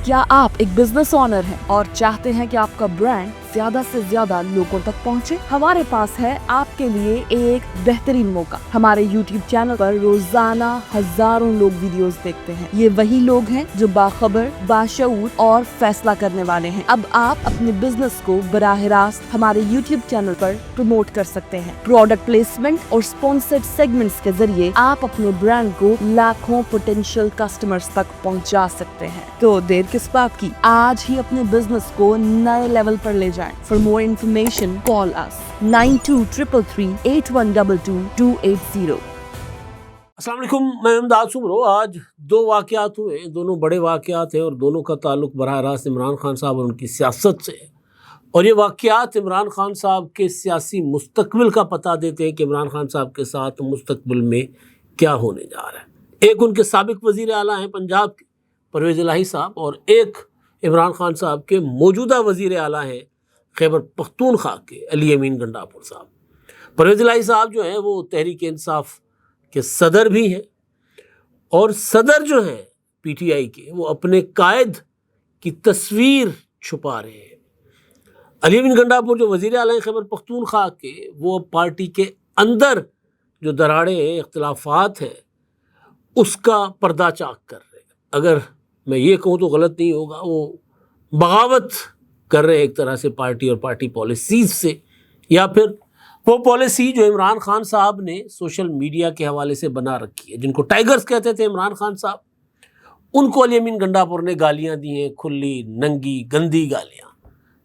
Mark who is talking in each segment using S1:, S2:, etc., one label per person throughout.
S1: کیا آپ ایک بزنس اونر ہیں اور چاہتے ہیں کہ آپ کا برانڈ زیادہ سے زیادہ لوگوں تک پہنچے؟ ہمارے پاس ہے آپ کے لیے ایک بہترین موقع۔ ہمارے یوٹیوب چینل پر روزانہ ہزاروں لوگ ویڈیوز دیکھتے ہیں۔ یہ وہی لوگ ہیں جو باخبر، باشعور اور فیصلہ کرنے والے ہیں۔ اب آپ اپنے بزنس کو براہ راست ہمارے یوٹیوب چینل پر پروموٹ کر سکتے ہیں۔ پروڈکٹ پلیسمنٹ اور اسپانسرڈ سیگمنٹس کے ذریعے آپ اپنے برانڈ کو لاکھوں پوٹینشیل کسٹمرز تک پہنچا سکتے ہیں۔ تو دیر کس بات کی؟ آج ہی اپنے بزنس کو نئے لیول پر لے جائیں۔ For more information, call us 923338128280۔
S2: السلام علیکم، میں امداد سمرو۔ آج دو واقعات ہوئے، دونوں بڑے واقعات ہیں اور دونوں کا تعلق براہ راست عمران خان صاحب اور ان کی سیاست سے ہے، اور یہ واقعات عمران خان صاحب کے سیاسی مستقبل کا پتہ دیتے ہیں کہ عمران خان صاحب کے ساتھ مستقبل میں کیا ہونے جا رہا ہے۔ ایک ان کے سابق وزیر اعلیٰ ہیں پنجاب کے پرویز الہی صاحب، اور ایک عمران خان صاحب کے موجودہ وزیر اعلیٰ ہیں خیبر پختونخوا کے علی امین گنڈاپور صاحب۔ پرویز الہی صاحب جو ہیں وہ تحریک انصاف کے صدر بھی ہیں، اور صدر جو ہیں پی ٹی آئی کے، وہ اپنے قائد کی تصویر چھپا رہے ہیں۔ علی امین گنڈاپور جو وزیر اعلیٰ ہیں خیبر پختونخوا کے، وہ پارٹی کے اندر جو دراڑے ہیں، اختلافات ہیں، اس کا پردہ چاک کر رہے ہیں۔ اگر میں یہ کہوں تو غلط نہیں ہوگا، وہ بغاوت کر رہے ہیں ایک طرح سے پارٹی اور پارٹی پالیسیز سے، یا پھر وہ پالیسی جو عمران خان صاحب نے سوشل میڈیا کے حوالے سے بنا رکھی ہے، جن کو ٹائیگرز کہتے تھے عمران خان صاحب، ان کو علی امین گنڈاپور نے گالیاں دی ہیں، کھلی ننگی گندی گالیاں،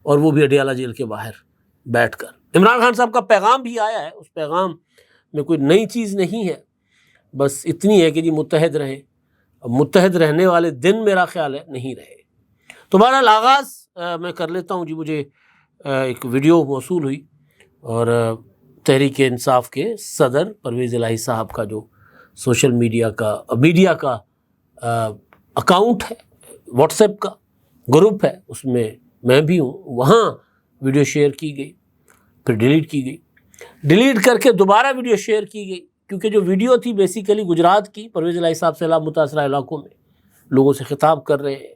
S2: اور وہ بھی اڈیالہ جیل کے باہر بیٹھ کر۔ عمران خان صاحب کا پیغام بھی آیا ہے، اس پیغام میں کوئی نئی چیز نہیں ہے، بس اتنی ہے کہ جی متحد رہیں۔ متحد رہنے والے دن میرا خیال ہے نہیں رہے۔ تو بہرحال آغاز میں کر لیتا ہوں۔ جی مجھے ایک ویڈیو موصول ہوئی، اور تحریک انصاف کے صدر پرویز الہی صاحب کا جو سوشل میڈیا کا اکاؤنٹ ہے، واٹس ایپ کا گروپ ہے، اس میں میں بھی ہوں، وہاں ویڈیو شیئر کی گئی، پھر ڈیلیٹ کی گئی، ڈیلیٹ کر کے دوبارہ ویڈیو شیئر کی گئی، کیونکہ جو ویڈیو تھی بیسیکلی گجرات کی، پرویز الہی صاحب سیلاب متاثرہ علاقوں میں لوگوں سے خطاب کر رہے ہیں،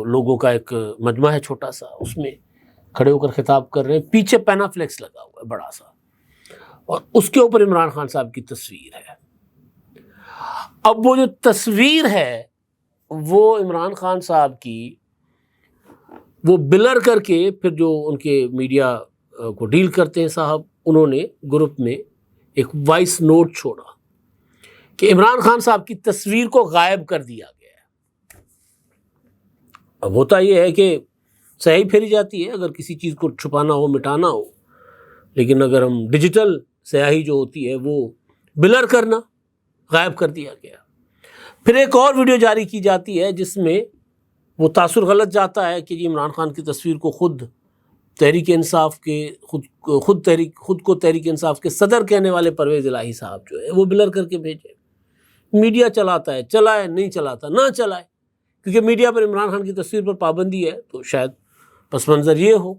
S2: لوگوں کا ایک مجمع ہے چھوٹا سا، اس میں کھڑے ہو کر خطاب کر رہے ہیں، پیچھے پینا فلیکس لگا ہوا ہے بڑا سا، اور اس کے اوپر عمران خان صاحب کی تصویر ہے۔ اب وہ جو تصویر ہے وہ عمران خان صاحب کی، وہ بلر کر کے پھر جو ان کے میڈیا کو ڈیل کرتے ہیں صاحب، انہوں نے گروپ میں ایک وائس نوٹ چھوڑا کہ عمران خان صاحب کی تصویر کو غائب کر دیا گیا ہے۔ اب ہوتا یہ ہے کہ سیاہی پھیری جاتی ہے اگر کسی چیز کو چھپانا ہو، مٹانا ہو، لیکن اگر ہم ڈیجیٹل سیاہی جو ہوتی ہے وہ بلر کرنا، غائب کر دیا گیا۔ پھر ایک اور ویڈیو جاری کی جاتی ہے جس میں وہ تاثر غلط جاتا ہے کہ جی عمران خان کی تصویر کو خود تحریک انصاف کے خود کو تحریک انصاف کے صدر کہنے والے پرویز الہی صاحب جو ہے وہ بلر کر کے بھیجے۔ میڈیا چلاتا ہے، چلائے، نہیں چلاتا نہ چلائے، کیونکہ میڈیا پر عمران خان کی تصویر پر پابندی ہے، تو شاید پس منظر یہ ہو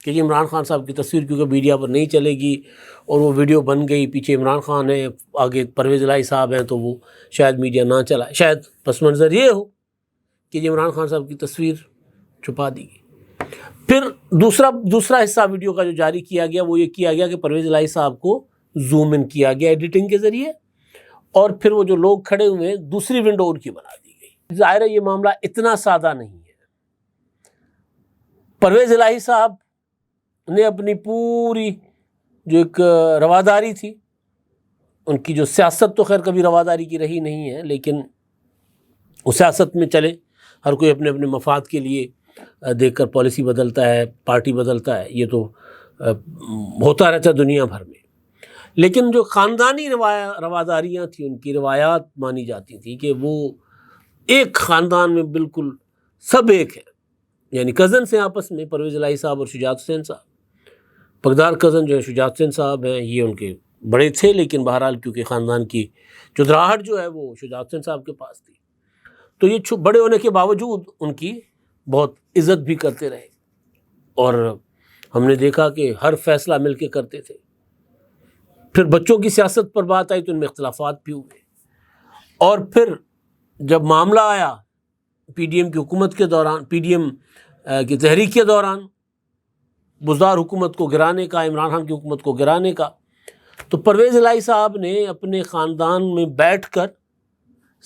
S2: کہ جی عمران خان صاحب کی تصویر کیونکہ میڈیا پر نہیں چلے گی اور وہ ویڈیو بن گئی، پیچھے عمران خان ہے، آگے پرویز الہی صاحب ہیں، تو وہ شاید میڈیا نہ چلائے، شاید پس منظر یہ ہو کہ جی عمران خان صاحب کی تصویر چھپا دی گئی۔ پھر دوسرا حصہ ویڈیو کا جو جاری کیا گیا وہ یہ کیا گیا کہ پرویز الہی صاحب کو زوم ان کیا گیا ایڈیٹنگ کے ذریعے، اور پھر وہ جو لوگ کھڑے ہوئے ہیں دوسری ونڈو ان کی بنا دی گئی۔ ظاہر ہے یہ معاملہ اتنا سادہ نہیں ہے۔ پرویز الہی صاحب نے اپنی پوری جو ایک رواداری تھی، ان کی جو سیاست تو خیر کبھی رواداری کی رہی نہیں ہے، لیکن وہ سیاست میں چلے، ہر کوئی اپنے اپنے مفاد کے لیے دیکھ کر پالیسی بدلتا ہے، پارٹی بدلتا ہے، یہ تو ہوتا رہتا ہے دنیا بھر میں، لیکن جو خاندانی رواداریاں تھیں، ان کی روایات مانی جاتی تھیں کہ وہ ایک خاندان میں بالکل سب ایک ہے، یعنی کزنس ہیں آپس میں، پرویز الہی صاحب اور شجاعت حسین صاحب۔ پگدار کزن جو ہے شجاعت حسین صاحب ہیں، یہ ان کے بڑے تھے، لیکن بہرحال کیونکہ خاندان کی چودراہٹ جو ہے وہ شجاعت حسین صاحب کے پاس تھی، تو یہ بڑے ہونے کے باوجود ان کی بہت عزت بھی کرتے رہے، اور ہم نے دیکھا کہ ہر فیصلہ مل کے کرتے تھے۔ پھر بچوں کی سیاست پر بات آئی تو ان میں اختلافات بھی ہوئے، اور پھر جب معاملہ آیا پی ڈی ایم کی حکومت کے دوران، پی ڈی ایم کی تحریک کے دوران بزدار حکومت کو گرانے کا، عمران خان کی حکومت کو گرانے کا، تو پرویز الہی صاحب نے اپنے خاندان میں بیٹھ کر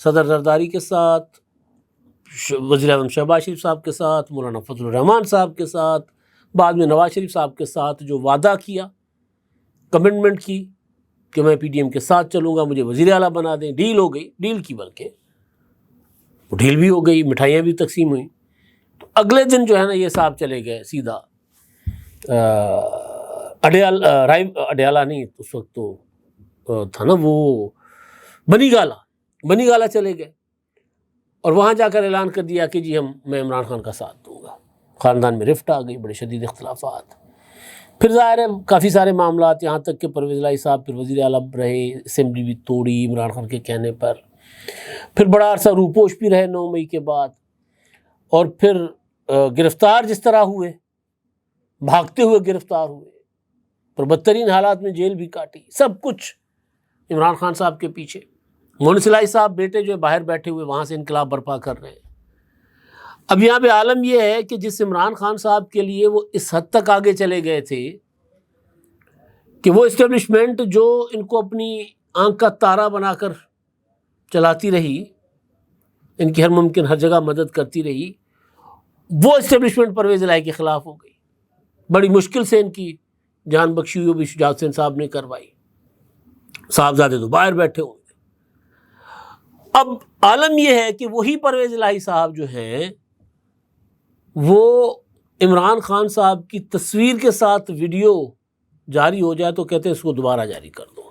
S2: صدر زرداری کے ساتھ، وزیر اعظم شہباز شریف صاحب کے ساتھ، مولانا فضل الرحمان صاحب کے ساتھ، بعد میں نواز شریف صاحب کے ساتھ جو وعدہ کیا، کمٹمنٹ کی کہ میں پی ڈی ایم کے ساتھ چلوں گا، مجھے وزیر اعلیٰ بنا دیں، ڈیل ہو گئی، ڈیل کی بلکہ وہ ڈیل بھی ہو گئی، مٹھائیاں بھی تقسیم ہوئیں۔ تو اگلے دن جو ہے نا یہ صاحب چلے گئے سیدھا اڈیالہ نہیں، اس وقت تو تھا نا وہ بنی گالا چلے گئے، اور وہاں جا کر اعلان کر دیا کہ جی میں عمران خان کا ساتھ دوں گا۔ خاندان میں رفٹ آ گئی، بڑے شدید اختلافات، پھر ظاہر ہے کافی سارے معاملات، یہاں تک کہ پرویز الہی صاحب پھر وزیر اعلیٰ رہے، اسمبلی بھی توڑی عمران خان کے کہنے پر، پھر بڑا عرصہ روپوش بھی رہے 9 مئی کے بعد، اور پھر گرفتار جس طرح ہوئے، بھاگتے ہوئے گرفتار ہوئے، پر بدترین حالات میں جیل بھی کاٹی، سب کچھ عمران خان صاحب کے پیچھے۔ مونس الہی صاحب بیٹے جو باہر بیٹھے ہوئے وہاں سے انقلاب برپا کر رہے ہیں۔ اب یہاں پہ عالم یہ ہے کہ جس عمران خان صاحب کے لیے وہ اس حد تک آگے چلے گئے تھے کہ وہ اسٹیبلشمنٹ جو ان کو اپنی آنکھ کا تارا بنا کر چلاتی رہی، ان کی ہر ممکن ہر جگہ مدد کرتی رہی، وہ اسٹیبلشمنٹ پرویز الہی کے خلاف ہو گئی۔ بڑی مشکل سے ان کی جان بخشی ہوئی بھی شجاعت حسین صاحب نے کروائی، صاحبزادے تو باہر بیٹھے ہوں گے۔ اب عالم یہ ہے کہ وہی پرویز الہی صاحب جو ہیں وہ عمران خان صاحب کی تصویر کے ساتھ ویڈیو جاری ہو جائے تو کہتے ہیں اس کو دوبارہ جاری کر دو۔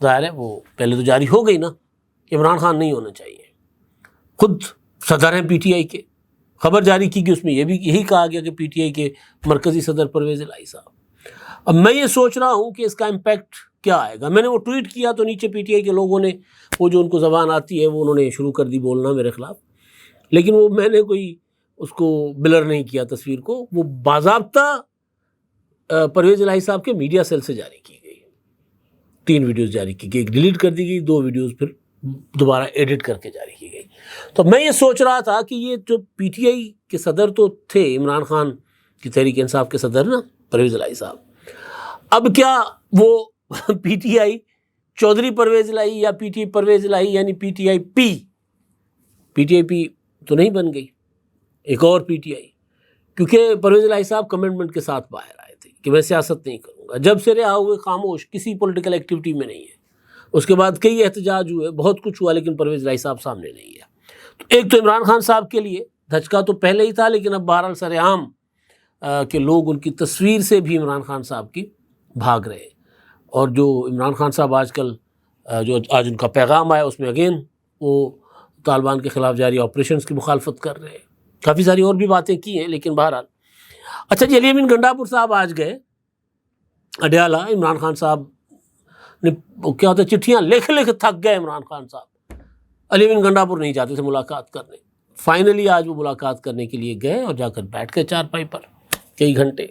S2: ظاہر ہے وہ پہلے تو جاری ہو گئی نا، عمران خان نہیں ہونا چاہیے، خود صدر ہیں پی ٹی آئی کے، خبر جاری کی کہ اس میں یہی کہا گیا کہ پی ٹی آئی کے مرکزی صدر پرویز الہی صاحب۔ اب میں یہ سوچ رہا ہوں کہ اس کا امپیکٹ کیا آئے گا۔ میں نے وہ ٹویٹ کیا تو نیچے پی ٹی آئی کے لوگوں نے، وہ جو ان کو زبان آتی ہے وہ انہوں نے شروع کر دی بولنا میرے خلاف، لیکن وہ میں نے کوئی اس کو بلر نہیں کیا تصویر کو، وہ باضابطہ پرویز الہی صاحب کے میڈیا سیل سے جاری کی گئی، 3 ویڈیوز جاری کی گئی، ایک ڈیلیٹ کر دی گئی، 2 ویڈیوز پھر دوبارہ ایڈٹ کر کے جاری کی گئی۔ تو میں یہ سوچ رہا تھا کہ یہ جو پی ٹی آئی کے صدر تو تھے، عمران خان کی تحریک انصاف کے صدر نا پرویز الہی صاحب، اب کیا وہ P T I Chaudhry Pervaiz Elahi یا پی ٹی آئی پرویز الہی یعنی پی ٹی آئی پی تو نہیں بن گئی، ایک اور پی ٹی آئی، کیونکہ پرویز الہی صاحب کمٹمنٹ کے ساتھ باہر آئے تھے کہ میں سیاست نہیں کروں گا، جب سے رہا ہوئے خاموش، کسی پولیٹیکل ایکٹیویٹی میں نہیں ہے۔ اس کے بعد کئی احتجاج ہوئے، بہت کچھ ہوا، لیکن پرویز الہی صاحب سامنے نہیں ہے۔ تو ایک تو عمران خان صاحب کے لیے دھچکا تو پہلے ہی تھا، لیکن اب بہرحال سر عام کہ لوگ ان کی تصویر سے بھی عمران خان صاحب کی بھاگ رہے، اور جو عمران خان صاحب آج کل جو آج ان کا پیغام آیا اس میں اگین وہ طالبان کے خلاف جاری آپریشنز کی مخالفت کر رہے ہیں، کافی ساری اور بھی باتیں کی ہیں، لیکن بہرحال اچھا جی، علی امین گنڈاپور صاحب آج گئے اڈیالہ، عمران خان صاحب نے کیا ہوتا ہے چٹھیاں لکھ تھک گئے عمران خان صاحب، علی امین گنڈاپور نہیں جاتے تھے ملاقات کرنے، فائنلی آج وہ ملاقات کرنے کے لیے گئے اور جا کر بیٹھ گئے چارپائی پر کئی گھنٹے،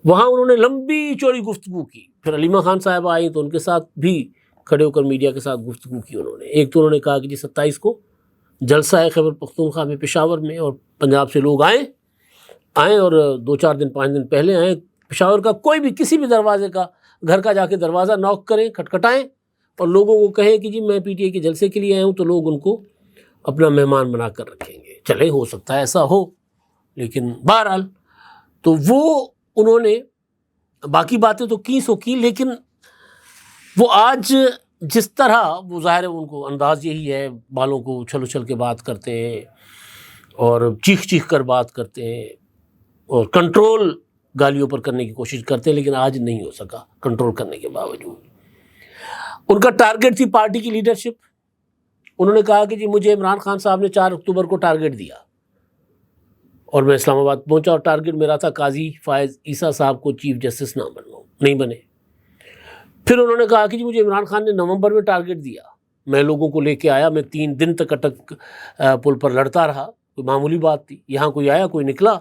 S2: وہاں انہوں نے لمبی چوڑی گفتگو کی، پھر علیمہ خان صاحب آئی تو ان کے ساتھ بھی کھڑے ہو کر میڈیا کے ساتھ گفتگو کی انہوں نے۔ ایک تو انہوں نے کہا کہ جی 27 کو جلسہ ہے خیبر پختونخوا میں پشاور میں، اور پنجاب سے لوگ آئیں اور 2-4 دن 5 دن پہلے آئیں، پشاور کا کوئی بھی کسی بھی دروازے کا گھر کا جا کے دروازہ نوک کریں، کھٹکھٹائیں اور لوگوں کو کہیں کہ جی میں پی ٹی آئی کے جلسے کے لیے آیا ہوں، تو لوگ ان کو اپنا مہمان بنا کر رکھیں گے۔ چلے ہو سکتا ہے ایسا ہو، لیکن بہرحال تو وہ انہوں نے باقی باتیں تو کی سو کی، لیکن وہ آج جس طرح وہ ظاہر ہے ان کو انداز یہی ہے، بالوں کو اچھل اچھل کے بات کرتے ہیں اور چیخ کر بات کرتے ہیں اور کنٹرول گالیوں پر کرنے کی کوشش کرتے ہیں، لیکن آج نہیں ہو سکا کنٹرول کرنے کے باوجود۔ ان کا ٹارگٹ تھی پارٹی کی لیڈرشپ، انہوں نے کہا کہ جی مجھے عمران خان صاحب نے 4 اکتوبر کو ٹارگٹ دیا اور میں اسلام آباد پہنچا، اور ٹارگٹ میرا تھا قاضی فائز عیسیٰ صاحب کو چیف جسٹس نہ بنو، نہیں بنے۔ پھر انہوں نے کہا کہ جی مجھے عمران خان نے نومبر میں ٹارگٹ دیا، میں لوگوں کو لے کے آیا، میں 3 دن تک اٹک پل پر لڑتا رہا، کوئی معمولی بات تھی، یہاں کوئی آیا کوئی نکلا۔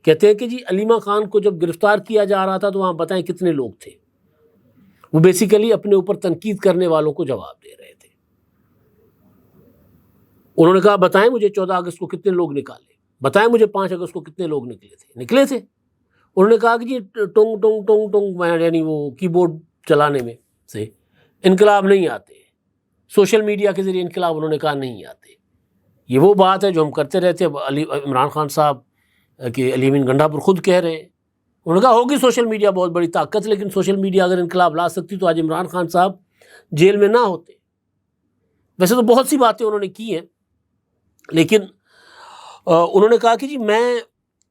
S2: کہتے ہیں کہ جی علیمہ خان کو جب گرفتار کیا جا رہا تھا تو وہاں بتائیں کتنے لوگ تھے، وہ بیسیکلی اپنے اوپر تنقید کرنے والوں کو جواب دے رہے تھے، انہوں نے کہا بتائیں مجھے 14 اگست کو کتنے لوگ نکالے، بتائیں مجھے 5 اگست کو کتنے لوگ نکلے تھے۔ انہوں نے کہا کہ جی ٹونگ ٹونگ ٹونگ ٹونگ یعنی وہ کی بورڈ چلانے میں سے انقلاب نہیں آتے، سوشل میڈیا کے ذریعے انقلاب انہوں نے کہا نہیں آتے۔ یہ وہ بات ہے جو ہم کرتے رہتے ہیں۔ عمران خان صاحب کہ علی امین گنڈا پر خود کہہ رہے ہیں، انہوں نے کہا ہوگی سوشل میڈیا بہت بڑی طاقت، لیکن سوشل میڈیا اگر انقلاب لا سکتی تو آج عمران خان صاحب جیل میں نہ ہوتے۔ ویسے تو بہت سی باتیں انہوں نے کی ہیں، لیکن انہوں نے کہا کہ جی میں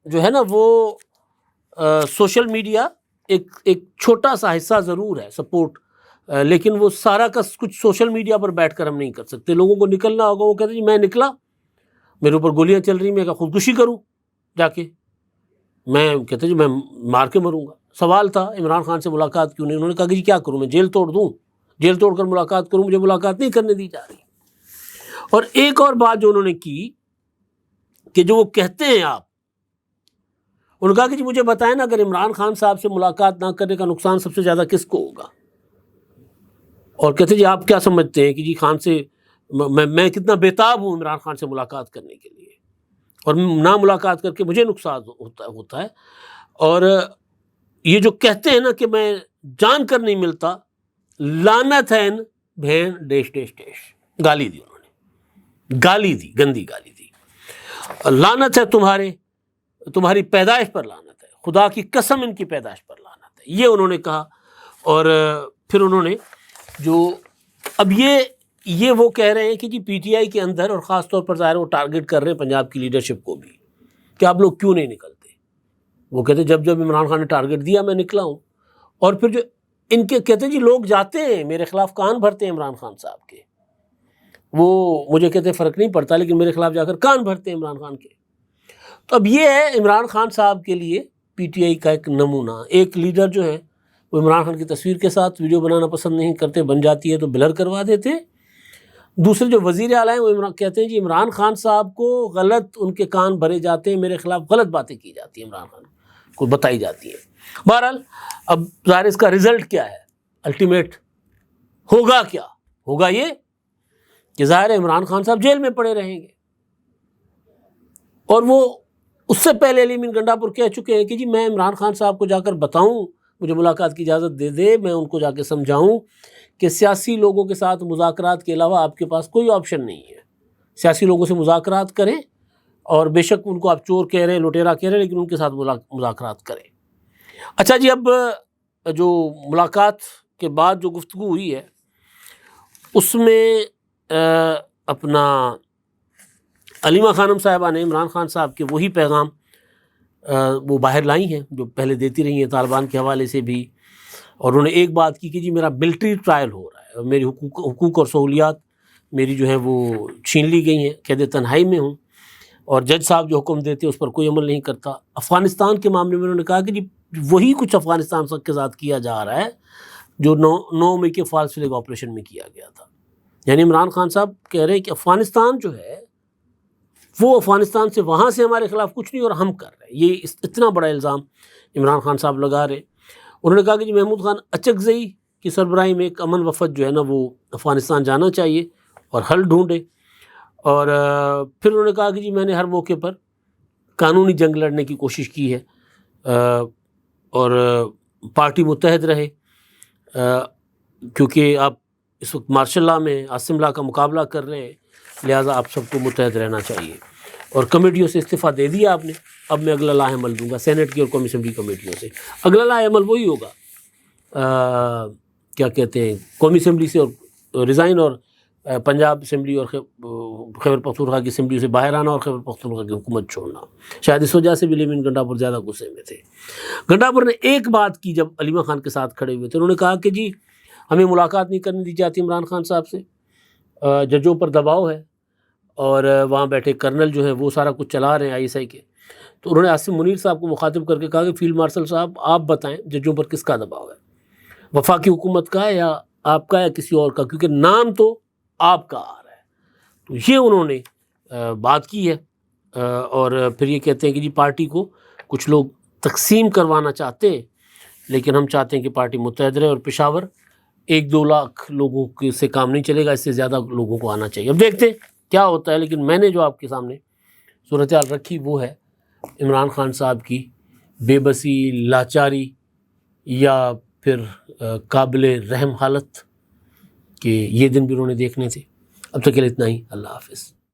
S2: جو ہے نا وہ سوشل میڈیا ایک چھوٹا سا حصہ ضرور ہے سپورٹ، لیکن وہ سارا کا کچھ سوشل میڈیا پر بیٹھ کر ہم نہیں کر سکتے۔ لوگوں کو نکلنا ہوگا، وہ کہتے ہیں جی میں نکلا، میرے اوپر گولیاں چل رہی، میں کیا خودکشی کروں جا کے؟ میں کہتے جی میں مار کے مروں گا۔ سوال تھا عمران خان سے ملاقات کیوں نہیں؟ انہوں نے کہا کہ جی کیا کروں، میں جیل توڑ دوں، جیل توڑ کر ملاقات کروں؟ مجھے ملاقات نہیں کرنے دی جا رہی۔ اور ایک اور بات جو انہوں نے کی کہ جو وہ کہتے ہیں آپ، انہوں نے کہا کہ جی مجھے بتائیں نا اگر عمران خان صاحب سے ملاقات نہ کرنے کا نقصان سب سے زیادہ کس کو ہوگا؟ اور کہتے جی آپ کیا سمجھتے ہیں کہ جی خان سے میں کتنا بےتاب ہوں عمران خان سے ملاقات کرنے کے لیے، اور نہ ملاقات کر کے مجھے نقصان ہوتا ہے۔ اور یہ جو کہتے ہیں نا کہ میں جان کر نہیں ملتا، لعنت ہے ان بھین ڈیش ڈیش ڈیش، گالی دی انہوں نے، گالی دی، گندی گالی دی۔ لعنت ہے تمہاری پیدائش پر، لعنت ہے، خدا کی قسم ان کی پیدائش پر لعنت ہے، یہ انہوں نے کہا۔ اور پھر انہوں نے جو اب یہ وہ کہہ رہے ہیں کہ جی پی ٹی آئی کے اندر، اور خاص طور پر ظاہر وہ ٹارگٹ کر رہے ہیں پنجاب کی لیڈرشپ کو بھی، کہ آپ لوگ کیوں نہیں نکلتے؟ وہ کہتے جب عمران خان نے ٹارگٹ دیا میں نکلا ہوں۔ اور پھر جو ان کے کہتے جی لوگ جاتے ہیں میرے خلاف کان بھرتے ہیں عمران خان صاحب کے، وہ مجھے کہتے فرق نہیں پڑتا، لیکن میرے خلاف جا کر کان بھرتے ہیں عمران خان کے۔ تو اب یہ ہے عمران خان صاحب کے لیے پی ٹی آئی کا ایک نمونہ۔ ایک لیڈر جو ہے وہ عمران خان کی تصویر کے ساتھ ویڈیو بنانا پسند نہیں کرتے، بن جاتی ہے تو بلر کروا دیتے۔ دوسرے جو وزیر اعلیٰ ہیں وہ کہتے ہیں جی عمران خان صاحب کو غلط ان کے کان بھرے جاتے ہیں، میرے خلاف غلط باتیں کی جاتی ہیں، عمران خان کو بتائی جاتی ہیں۔ بہرحال اب ظاہر اس کا رزلٹ کیا ہے، الٹیمیٹ ہوگا کیا؟ ہوگا یہ کہ ظاہر ہے عمران خان صاحب جیل میں پڑے رہیں گے، اور وہ اس سے پہلے علی امین گنڈا پور کہہ چکے ہیں کہ جی میں عمران خان صاحب کو جا کر بتاؤں، مجھے ملاقات کی اجازت دے دے، میں ان کو جا کے سمجھاؤں کہ سیاسی لوگوں کے ساتھ مذاکرات کے علاوہ آپ کے پاس کوئی آپشن نہیں ہے۔ سیاسی لوگوں سے مذاکرات کریں، اور بے شک ان کو آپ چور کہہ رہے ہیں، لٹیرا کہہ رہے ہیں، لیکن ان کے ساتھ مذاکرات کریں۔ اچھا جی، اب جو ملاقات کے بعد جو گفتگو ہوئی ہے اس میں اپنا علیمہ خانم صاحبہ نے عمران خان صاحب کے وہی پیغام وہ باہر لائی ہیں جو پہلے دیتی رہی ہیں طالبان کے حوالے سے بھی، اور انہوں نے ایک بات کی کہ جی میرا ملٹری ٹرائل ہو رہا ہے، میری حقوق اور سہولیات میری جو ہیں وہ چھین لی گئی ہیں، قید تنہائی میں ہوں، اور جج صاحب جو حکم دیتے ہیں اس پر کوئی عمل نہیں کرتا۔ افغانستان کے معاملے میں انہوں نے کہا کہ جی وہی کچھ افغانستان کے ساتھ کیا جا رہا ہے جو 9 مئی کے فالس فلیگ آپریشن میں کیا گیا تھا۔ یعنی عمران خان صاحب کہہ رہے ہیں کہ افغانستان جو ہے وہ افغانستان سے وہاں سے ہمارے خلاف کچھ نہیں اور ہم کر رہے ہیں۔ یہ اتنا بڑا الزام عمران خان صاحب لگا رہے۔ انہوں نے کہا کہ جی محمود خان اچکزئی کی سربراہی میں ایک امن وفد جو ہے نا وہ افغانستان جانا چاہیے اور حل ڈھونڈے۔ اور پھر انہوں نے کہا کہ جی میں نے ہر موقع پر قانونی جنگ لڑنے کی کوشش کی ہے، اور پارٹی متحد رہے، کیونکہ آپ اس وقت مارشل لا میں عاصم لا کا مقابلہ کر رہے ہیں، لہٰذا آپ سب کو متحد رہنا چاہیے۔ اور کمیٹیوں سے استعفیٰ دے دیا آپ نے، اب میں اگلا لاہ عمل دوں گا سینٹ کی اور قومی اسمبلی کمیٹیوں سے۔ اگلا لاہ عمل وہی ہوگا، کیا کہتے ہیں، قومی اسمبلی سے اور ریزائن، اور پنجاب اسمبلی اور خیبر پختونخوا کی اسمبلی سے باہر آنا اور خیبر پختونخوا کی حکومت چھوڑنا۔ شاید اس وجہ سے بھی علی امین گنڈا پور زیادہ غصے میں تھے۔ گنڈا پور نے ایک بات کی جب علیمہ خان کے ساتھ کھڑے ہوئے تھے، انہوں نے کہا کہ جی ہمیں ملاقات نہیں کرنے دی جاتی عمران خان صاحب سے، ججوں پر دباؤ ہے، اور وہاں بیٹھے کرنل جو ہیں وہ سارا کچھ چلا رہے ہیں ISI کے۔ تو انہوں نے عاصم منیر صاحب کو مخاطب کر کے کہا کہ فیلڈ مارشل صاحب آپ بتائیں ججوں پر کس کا دباؤ ہے، وفاقی حکومت کا ہے یا آپ کا یا کسی اور کا، کیونکہ نام تو آپ کا آ رہا ہے۔ تو یہ انہوں نے بات کی ہے، اور پھر یہ کہتے ہیں کہ جی پارٹی کو کچھ لوگ تقسیم کروانا چاہتے ہیں، لیکن ہم چاہتے ہیں کہ پارٹی متحد رہے، اور پشاور 1-2 لاکھ لوگوں سے کام نہیں چلے گا، اس سے زیادہ لوگوں کو آنا چاہیے۔ اب دیکھتے ہیں کیا ہوتا ہے، لیکن میں نے جو آپ کے سامنے صورتحال رکھی وہ ہے عمران خان صاحب کی بے بسی، لاچاری یا پھر قابل رحم حالت کہ یہ دن بھی انہوں نے دیکھنے تھے۔ اب تک کے لیے اتنا ہی، اللہ حافظ۔